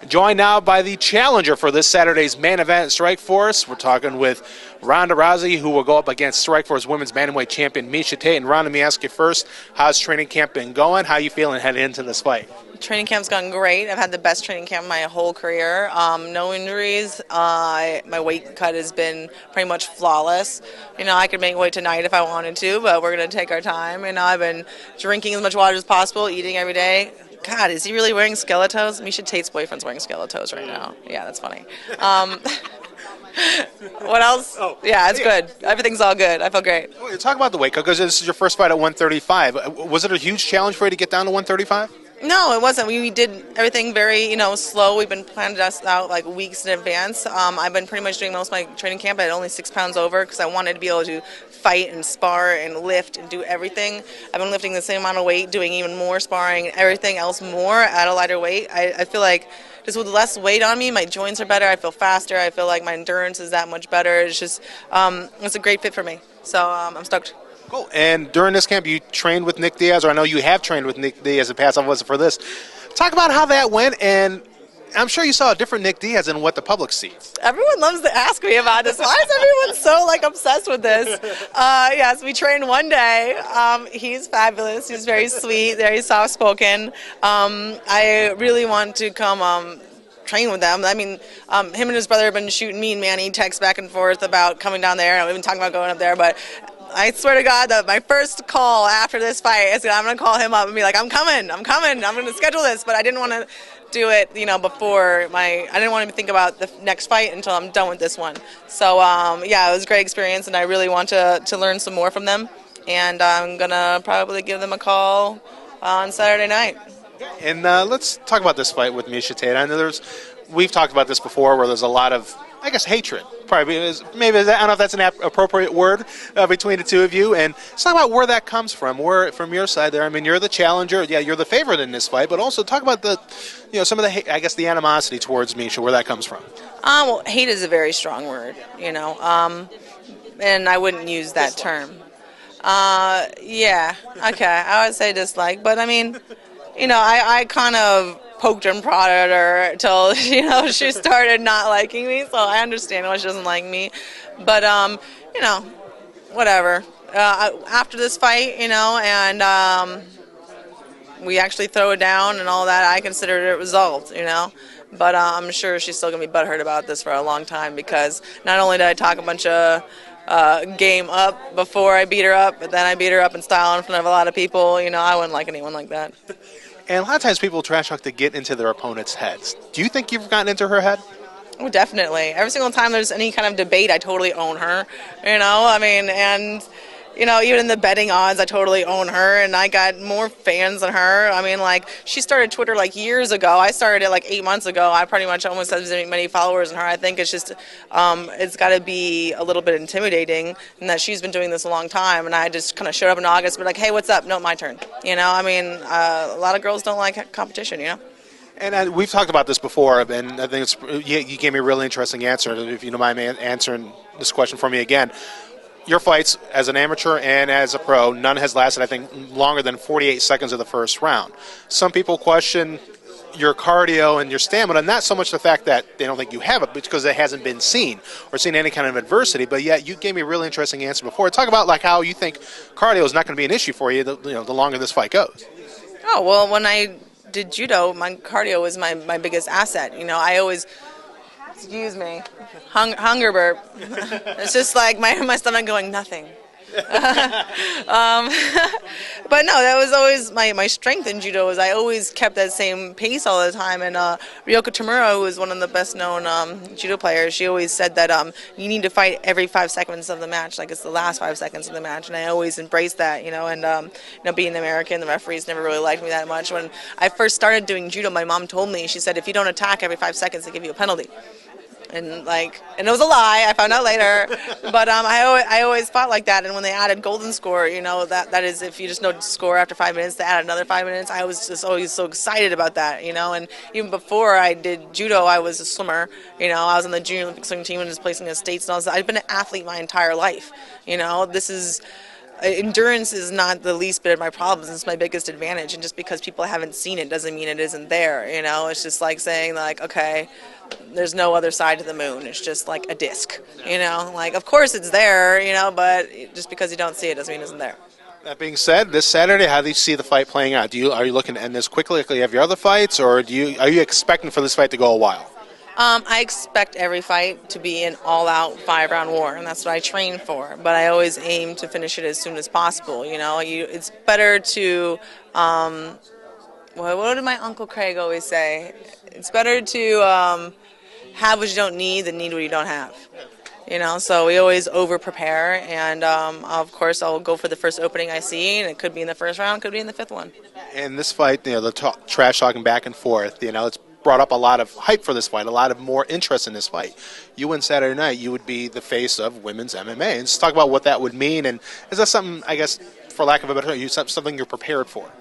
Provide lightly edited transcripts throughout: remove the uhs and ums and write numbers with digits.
Joined now by the challenger for this Saturday's main event, Strikeforce. We're talking with Ronda Rousey, who will go up against Strikeforce Women's Bantamweight Champion Miesha Tate. And Ronda, let me ask you first, how's training camp been going? How are you feeling heading into this fight? Training camp's gone great. I've had the best training camp my whole career. No injuries. My weight cut has been pretty much flawless. I could make weight tonight if I wanted to, but we're going to take our time. I've been drinking as much water as possible, eating every day. God, is he really wearing skeletos? Miesha Tate's boyfriend's wearing skeletos right now. Yeah, that's funny. What else? Yeah, it's good. Everything's all good. I feel great. Well, talk about the weight cut, because this is your first fight at 135. Was it a huge challenge for you to get down to 135? No, it wasn't. We did everything very, slow. We've been planning this out like weeks in advance. I've been pretty much doing most of my training camp at only 6 pounds over because I wanted to be able to fight and spar and lift and do everything. I've been lifting the same amount of weight, doing even more sparring and everything else more at a lighter weight. I feel like just with less weight on me, my joints are better. I feel faster. I feel like my endurance is that much better. It's just, it's a great fit for me. So I'm stoked. Cool. And during this camp, you trained with Nick Diaz, or I know you have trained with Nick Diaz in the past. I wasn't for this. Talk about how that went, and I'm sure you saw a different Nick Diaz than what the public sees. Everyone loves to ask me about this. Why is everyone so obsessed with this? Yes, we trained one day. He's fabulous. He's very sweet, very soft-spoken. I really want to come train with them. I mean, him and his brother have been shooting me and Manny texts back and forth about coming down there. We've been talking about going up there, but I swear to God that my first call after this fight is I'm going to call him up and be like, I'm coming, I'm going to schedule this, but I didn't want to do it, before I didn't want to think about the next fight until I'm done with this one. So, yeah, it was a great experience, and I really want to learn some more from them, and I'm going to probably give them a call on Saturday night. And let's talk about this fight with Miesha Tate. I know we've talked about this before, where there's a lot of, I guess, hatred. Probably maybe I don't know if that's an appropriate word between the two of you. And let's talk about where that comes from. Where from your side there? I mean, you're the challenger. Yeah, you're the favorite in this fight. But also talk about some of the, I guess, the animosity towards Miesha. Where that comes from? Well, hate is a very strong word. And I wouldn't use that term. Yeah. Okay. I would say dislike, but I mean, I kind of poked and prodded her until, she started not liking me, so I understand why she doesn't like me. But, whatever. After this fight, and we actually throw it down and all that, I considered it resolved, But I'm sure she's still going to be butthurt about this for a long time, because not only did I talk a bunch of game up before I beat her up, but then I beat her up in style in front of a lot of people. I wouldn't like anyone like that. And a lot of times people trash talk to get into their opponent's heads. Do you think you've gotten into her head? Oh, definitely. Every single time there's any kind of debate, I totally own her. And even in the betting odds, I totally own her, and I got more fans than her. I mean, she started Twitter years ago. I started it 8 months ago. I pretty much almost have as many followers than her. I think it's just, it's got to be a little bit intimidating, and that she's been doing this a long time, and I just kind of showed up in August, but hey, what's up? No, my turn. A lot of girls don't like competition, And we've talked about this before, and I think you gave me a really interesting answer. If you don't mind answering this question for me again. Your fights as an amateur and as a pro, none has lasted, I think, longer than 48 seconds of the first round. Some people question your cardio and your stamina, not so much the fact that they don't think you have it, but because it hasn't been seen or seen any kind of adversity. But yet you gave me a really interesting answer before. Talk about how you think cardio is not going to be an issue for you the longer this fight goes. Oh, well, when I did judo, my cardio was my biggest asset. I always... Excuse me. Hunger burp. It's just my stomach going, nothing. But no, that was always my strength in judo. Was I always kept that same pace all the time. And Ryoko Tamura, who is one of the best known judo players, she always said that you need to fight every 5 seconds of the match, it's the last 5 seconds of the match. And I always embraced that, And being American, the referees never really liked me that much. When I first started doing judo, my mom told me, she said, if you don't attack every 5 seconds, they give you a penalty. And it was a lie. I found out later, but I always fought like that. And when they added golden score, that is if you just know to score after 5 minutes, they add another 5 minutes. I was just always so excited about that, And even before I did judo, I was a swimmer. I was on the Junior Olympic swim team and was placing in the states. And I've been an athlete my entire life. This is endurance is not the least bit of my problems. It's my biggest advantage, and just because people haven't seen it doesn't mean it isn't there. You know, it's just like saying like, okay, there's no other side to the moon. It's just like a disc. You know, like of course it's there. You know, but just because you don't see it doesn't mean it isn't there. That being said, this Saturday, how do you see the fight playing out? Are you looking to end this quickly like you have your other fights, or are you expecting for this fight to go a while? I expect every fight to be an all-out 5-round war, and that's what I train for. But I always aim to finish it as soon as possible. You know, it's better to, what did my Uncle Craig always say? It's better to have what you don't need than need what you don't have. You know, so we always over-prepare, and of course I'll go for the first opening I see, and it could be in the first round, could be in the 5th one. And this fight, the trash talking back and forth, it's brought up a lot of hype for this fight, a lot of more interest in this fight. You win Saturday night, you would be the face of women's MMA. And just talk about what that would mean, and is that something, I guess, for lack of a better term, something you're prepared for?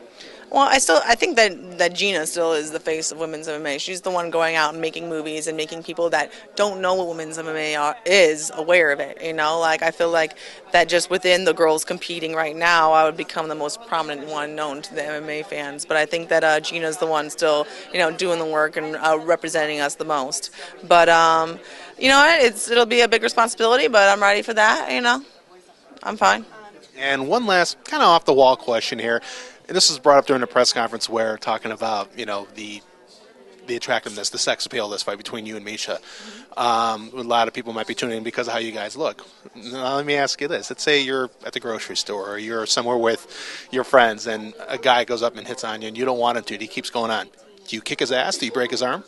Well, I think that Gina still is the face of women's MMA. She's the one going out and making movies and making people that don't know what women's MMA is aware of it. You know, like I feel like that just within the girls competing right now, I would become the most prominent one known to the MMA fans. But I think that Gina's the one still, doing the work and representing us the most. But you know what? It'll be a big responsibility, but I'm ready for that. I'm fine. And one last kind of off the wall question here. And this was brought up during the press conference where talking about, the attractiveness, the sex appeal of this fight between you and Miesha. A lot of people might be tuning in because of how you guys look. Now, let me ask you this. Let's say you're at the grocery store or you're somewhere with your friends and a guy goes up and hits on you and you don't want him to, and he keeps going on. Do you kick his ass? Do you break his arm?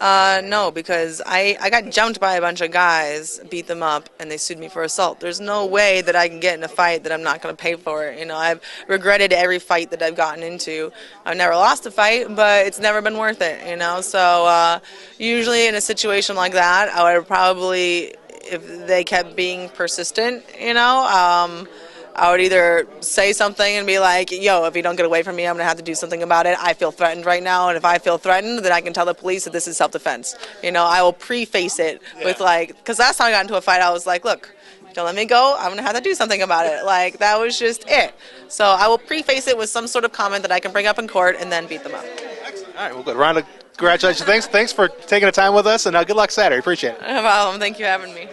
No, because I got jumped by a bunch of guys, beat them up, and they sued me for assault. There's no way that I can get in a fight that I'm not going to pay for it. I've regretted every fight that I've gotten into. I've never lost a fight, but it's never been worth it, So usually in a situation like that, I would probably, if they kept being persistent, I would either say something and be like, yo, if you don't get away from me, I'm going to have to do something about it. I feel threatened right now, and if I feel threatened, then I can tell the police that this is self-defense. I will preface it with because last time I got into a fight, I was like, look, don't let me go, I'm going to have to do something about it. That was just it. So I will preface it with some sort of comment that I can bring up in court and then beat them up. Excellent. All right, well, good. Ronda, congratulations. Thanks for taking the time with us, and good luck Saturday. Appreciate it. No problem. Thank you for having me.